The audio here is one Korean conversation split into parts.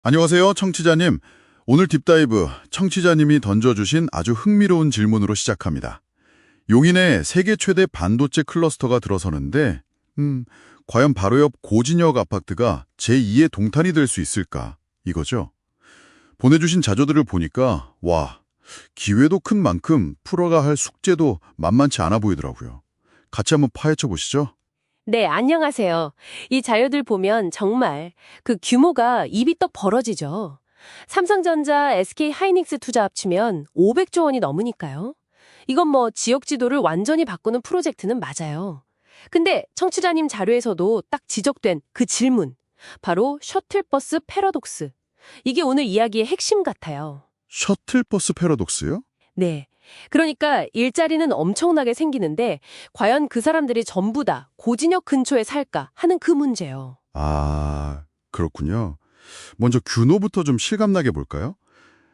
안녕하세요, 청취자님. 오늘 딥다이브 청취자님이 던져주신 아주 흥미로운 질문으로 시작합니다. 용인에 세계 최대 반도체 클러스터가 들어서는데, 과연 바로 옆 고진역 아파트가 제2의 동탄이 될 수 있을까? 이거죠. 보내주신 자료들을 보니까, 와, 기회도 큰 만큼 풀어가 할 숙제도 만만치 않아 보이더라고요. 같이 한번 파헤쳐 보시죠. 네, 안녕하세요. 이 자료들 보면 정말 그 규모가 입이 떡 벌어지죠. 삼성전자, SK하이닉스 투자 합치면 500조 원이 넘으니까요. 이건 뭐 지역 지도를 완전히 바꾸는 프로젝트는 맞아요. 근데 청취자님 자료에서도 딱 지적된 그 질문, 바로 셔틀버스 패러독스. 이게 오늘 이야기의 핵심 같아요. 셔틀버스 패러독스요? 네. 그러니까 일자리는 엄청나게 생기는데 과연 그 사람들이 전부 다 고진역 근처에 살까 하는 그 문제요. 아, 그렇군요. 먼저 규모부터 좀 실감나게 볼까요?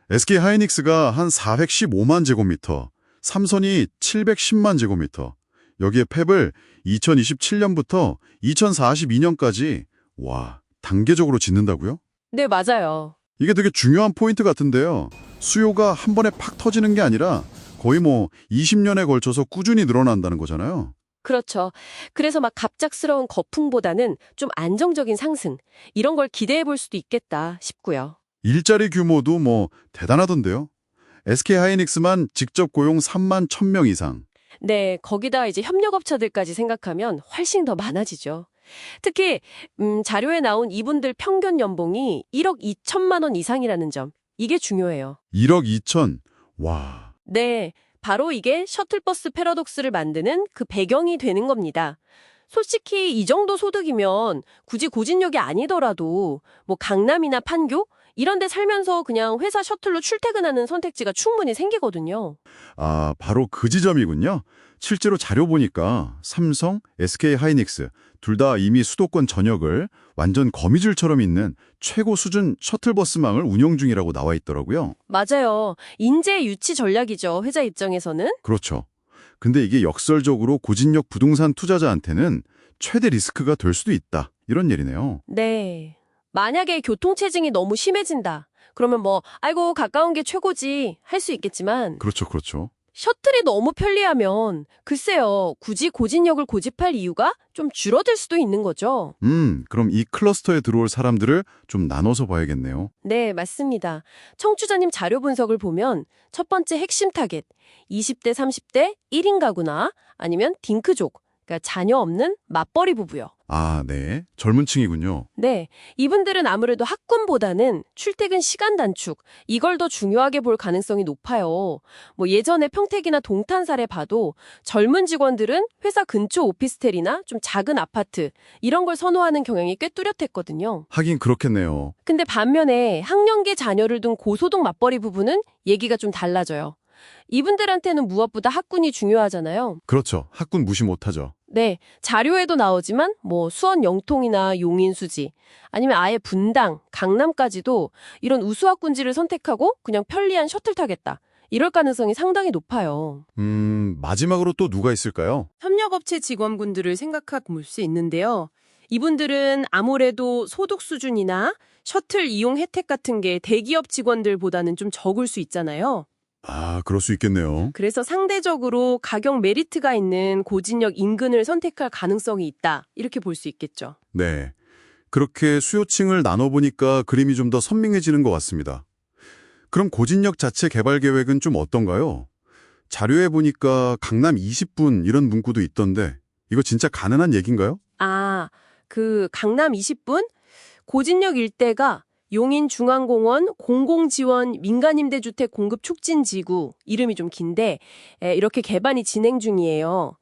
SK하이닉스가 한 415만 제곱미터, 삼선이 710만 제곱미터, 여기에 팹을 2027년부터 2042년까지 와, 단계적으로 짓는다고요? 네, 맞아요. 이게 되게 중요한 포인트 같은데요. 수요가 한 번에 팍 터지는 게 아니라 거의 뭐 20년에 걸쳐서 꾸준히 늘어난다는 거잖아요. 그렇죠. 그래서 막 갑작스러운 거풍보다는 좀 안정적인 상승, 이런 걸 기대해 볼 수도 있겠다 싶고요. 일자리 규모도 뭐 대단하던데요. SK하이닉스만 직접 고용 3만 1,000명 이상. 네, 거기다 이제 협력업체들까지 생각하면 훨씬 더 많아지죠. 특히 자료에 나온 이분들 평균 연봉이 1억 2천만 원 이상이라는 점, 이게 중요해요. 1억 2천. 와. 네, 바로 이게 셔틀버스 패러독스를 만드는 그 배경이 되는 겁니다. 솔직히 이 정도 소득이면 굳이 고진역이 아니더라도 뭐 강남이나 판교 이런 데 살면서 그냥 회사 셔틀로 출퇴근하는 선택지가 충분히 생기거든요. 아, 바로 그 지점이군요. 실제로 자료 보니까 삼성, SK하이닉스 둘 다 이미 수도권 전역을 완전 거미줄처럼 있는 최고 수준 셔틀버스망을 운영 중이라고 나와 있더라고요. 맞아요. 인재 유치 전략이죠. 회사 입장에서는. 그렇죠. 근데 이게 역설적으로 고진역 부동산 투자자한테는 최대 리스크가 될 수도 있다. 이런 얘기네요. 네. 만약에 교통체증이 너무 심해진다. 그러면 뭐 아이고 가까운 게 최고지 할 수 있겠지만 그렇죠, 그렇죠. 셔틀이 너무 편리하면 글쎄요. 굳이 고진역을 고집할 이유가 좀 줄어들 수도 있는 거죠. 그럼 이 클러스터에 들어올 사람들을 좀 나눠서 봐야겠네요. 네, 맞습니다. 청취자님 자료 분석을 보면 첫 번째 핵심 타겟, 20대, 30대 1인 가구나 아니면 딩크족, 그러니까 자녀 없는 맞벌이 부부요. 아, 네. 젊은 층이군요. 네, 이분들은 아무래도 학군보다는 출퇴근 시간 단축, 이걸 더 중요하게 볼 가능성이 높아요. 뭐 예전에 평택이나 동탄 사례 봐도 젊은 직원들은 회사 근처 오피스텔이나 좀 작은 아파트, 이런 걸 선호하는 경향이 꽤 뚜렷했거든요. 하긴 그렇겠네요. 근데 반면에 학령기 자녀를 둔 고소득 맞벌이 부부는 얘기가 좀 달라져요. 이분들한테는 무엇보다 학군이 중요하잖아요. 그렇죠. 학군 무시 못하죠. 네, 자료에도 나오지만 뭐 수원 영통이나 용인 수지 아니면 아예 분당, 강남까지도 이런 우수학군지를 선택하고 그냥 편리한 셔틀 타겠다. 이럴 가능성이 상당히 높아요. 마지막으로 또 누가 있을까요? 협력업체 직원분들을 생각해 볼 수 있는데요. 이분들은 아무래도 소득 수준이나 셔틀 이용 혜택 같은 게 대기업 직원들보다는 좀 적을 수 있잖아요. 아, 그럴 수 있겠네요. 그래서 상대적으로 가격 메리트가 있는 고진역 인근을 선택할 가능성이 있다. 이렇게 볼 수 있겠죠. 네. 그렇게 수요층을 나눠보니까 그림이 좀 더 선명해지는 것 같습니다. 그럼 고진역 자체 개발 계획은 좀 어떤가요? 자료에 보니까 강남 20분 이런 문구도 있던데 이거 진짜 가능한 얘기인가요? 아, 그 강남 20분? 고진역 일대가 용인중앙공원 공공지원 민간임대주택 공급 촉진지구 이름이 좀 긴데 이렇게 개발이 진행 중이에요.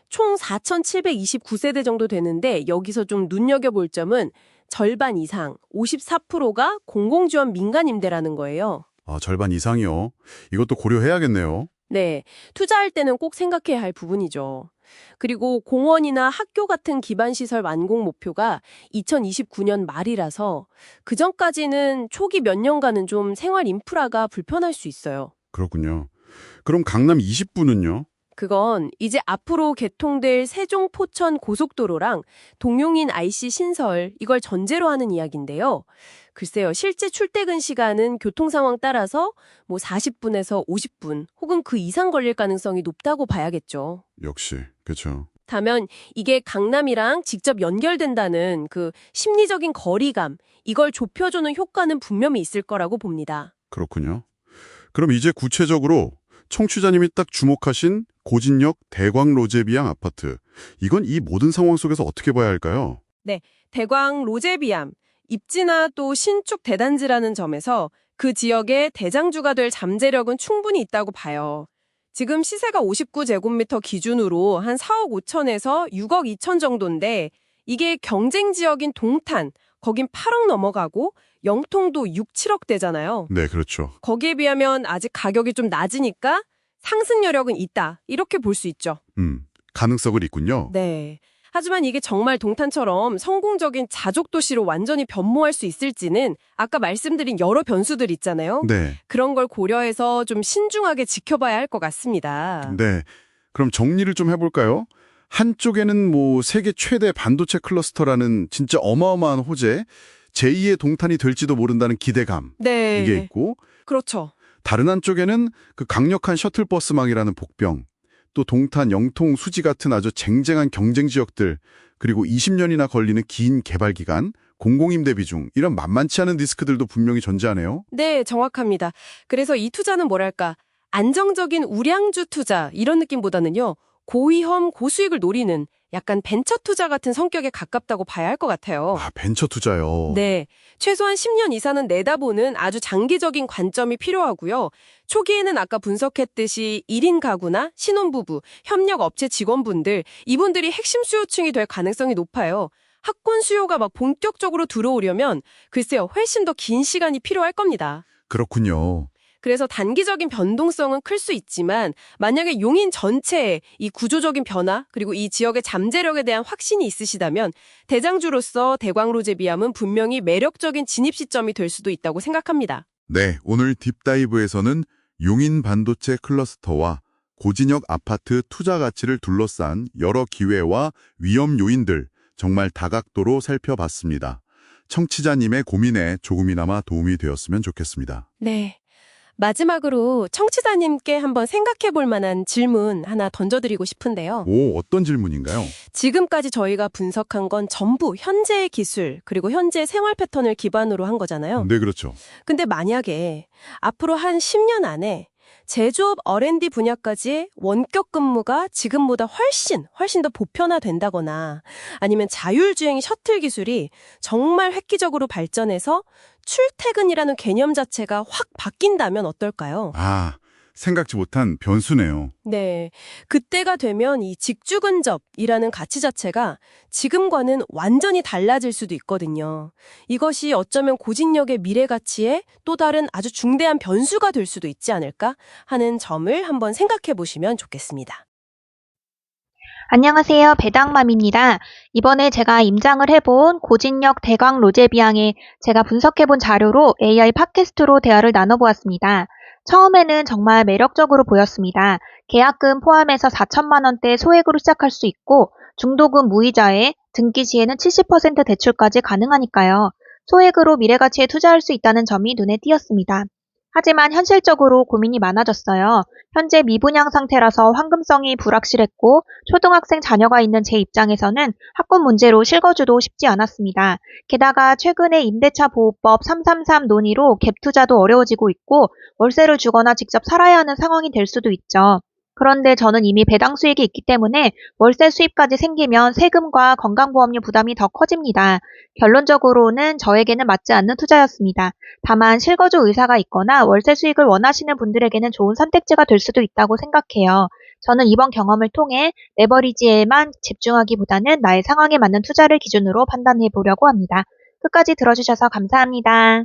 총 4,729세대 정도 되는데 여기서 좀 눈여겨볼 점은 절반 이상, 54%가 공공지원 민간임대라는 거예요. 아, 절반 이상이요. 이것도 고려해야겠네요. 네, 투자할 때는 꼭 생각해야 할 부분이죠. 그리고 공원이나 학교 같은 기반시설 완공 목표가 2029년 말이라서 그전까지는 초기 몇 년간은 좀 생활 인프라가 불편할 수 있어요. 그렇군요. 그럼 강남 20분은요? 그건 이제 앞으로 개통될 세종 포천 고속도로랑 동용인 IC 신설 이걸 전제로 하는 이야기인데요. 글쎄요, 실제 출퇴근 시간은 교통 상황 따라서 뭐 40분에서 50분 혹은 그 이상 걸릴 가능성이 높다고 봐야겠죠. 역시, 그렇죠. 다면 이게 강남이랑 직접 연결된다는 그 심리적인 거리감, 이걸 좁혀주는 효과는 분명히 있을 거라고 봅니다. 그렇군요. 그럼 이제 구체적으로 청취자님이 딱 주목하신 고진역 대광 로제비앙 아파트. 이건 이 모든 상황 속에서 어떻게 봐야 할까요? 대광 로제비암, 입지나 또 신축 대단지라는 점에서 그 지역의 대장주가 될 잠재력은 충분히 있다고 봐요. 지금 시세가 59제곱미터 기준으로 한 4억 5천에서 6억 2천 정도인데 이게 경쟁 지역인 동탄, 거긴 8억 넘어가고 영통도 6, 7억 대잖아요. 네, 그렇죠. 거기에 비하면 아직 가격이 좀 낮으니까 상승 여력은 있다. 이렇게 볼 수 있죠. 가능성은 있군요. 네. 하지만 이게 정말 동탄처럼 성공적인 자족 도시로 완전히 변모할 수 있을지는 아까 말씀드린 여러 변수들 있잖아요. 네. 그런 걸 고려해서 좀 신중하게 지켜봐야 할 것 같습니다. 네. 그럼 정리를 좀 해볼까요? 한쪽에는 뭐 세계 최대 반도체 클러스터라는 진짜 어마어마한 호재, 제2의 동탄이 될지도 모른다는 기대감. 네. 이게 있고, 그렇죠. 다른 한쪽에는 그 강력한 셔틀버스망이라는 복병, 또 동탄, 영통, 수지 같은 아주 쟁쟁한 경쟁 지역들, 그리고 20년이나 걸리는 긴 개발 기간, 공공임대 비중, 이런 만만치 않은 리스크들도 분명히 존재하네요. 네, 정확합니다. 그래서 이 투자는 뭐랄까, 안정적인 우량주 투자 이런 느낌보다는요, 고위험, 고수익을 노리는 약간 벤처 투자 같은 성격에 가깝다고 봐야 할 것 같아요. 아, 벤처 투자요. 네, 최소한 10년 이상은 내다보는 아주 장기적인 관점이 필요하고요. 초기에는 아까 분석했듯이 1인 가구나 신혼부부, 협력업체 직원분들, 이분들이 핵심 수요층이 될 가능성이 높아요. 학군 수요가 막 본격적으로 들어오려면 글쎄요, 훨씬 더 긴 시간이 필요할 겁니다. 그렇군요. 그래서 단기적인 변동성은 클 수 있지만 만약에 용인 전체에 이 구조적인 변화 그리고 이 지역의 잠재력에 대한 확신이 있으시다면 대장주로서 대광로제비암은 분명히 매력적인 진입 시점이 될 수도 있다고 생각합니다. 네, 오늘 딥다이브에서는 용인 반도체 클러스터와 고진역 아파트 투자 가치를 둘러싼 여러 기회와 위험 요인들 정말 다각도로 살펴봤습니다. 청취자님의 고민에 조금이나마 도움이 되었으면 좋겠습니다. 네. 마지막으로 청취자님께 한번 생각해 볼 만한 질문 하나 던져드리고 싶은데요. 오, 어떤 질문인가요? 지금까지 저희가 분석한 건 전부 현재의 기술 그리고 현재 생활 패턴을 기반으로 한 거잖아요. 네, 그렇죠. 근데 만약에 앞으로 한 10년 안에 제조업 R&D 분야까지 원격 근무가 지금보다 훨씬 더 보편화된다거나 아니면 자율주행 셔틀 기술이 정말 획기적으로 발전해서 출퇴근이라는 개념 자체가 확 바뀐다면 어떨까요? 아, 생각지 못한 변수네요. 네. 그때가 되면 이 직주근접이라는 가치 자체가 지금과는 완전히 달라질 수도 있거든요. 이것이 어쩌면 고진역의 미래 가치에 또 다른 아주 중대한 변수가 될 수도 있지 않을까 하는 점을 한번 생각해 보시면 좋겠습니다. 안녕하세요. 배당맘입니다. 이번에 제가 임장을 해본 고진역 대광 로제비앙에 제가 분석해본 자료로 AI 팟캐스트로 대화를 나눠보았습니다. 처음에는 정말 매력적으로 보였습니다. 계약금 포함해서 4천만 원대 소액으로 시작할 수 있고 중도금 무이자에 등기 시에는 70% 대출까지 가능하니까요. 소액으로 미래가치에 투자할 수 있다는 점이 눈에 띄었습니다. 하지만 현실적으로 고민이 많아졌어요. 현재 미분양 상태라서 황금성이 불확실했고 초등학생 자녀가 있는 제 입장에서는 학군 문제로 실거주도 쉽지 않았습니다. 게다가 최근에 임대차 보호법 333 논의로 갭 투자도 어려워지고 있고 월세를 주거나 직접 살아야 하는 상황이 될 수도 있죠. 그런데 저는 이미 배당 수익이 있기 때문에 월세 수입까지 생기면 세금과 건강보험료 부담이 더 커집니다. 결론적으로는 저에게는 맞지 않는 투자였습니다. 다만 실거주 의사가 있거나 월세 수익을 원하시는 분들에게는 좋은 선택지가 될 수도 있다고 생각해요. 저는 이번 경험을 통해 레버리지에만 집중하기보다는 나의 상황에 맞는 투자를 기준으로 판단해 보려고 합니다. 끝까지 들어주셔서 감사합니다.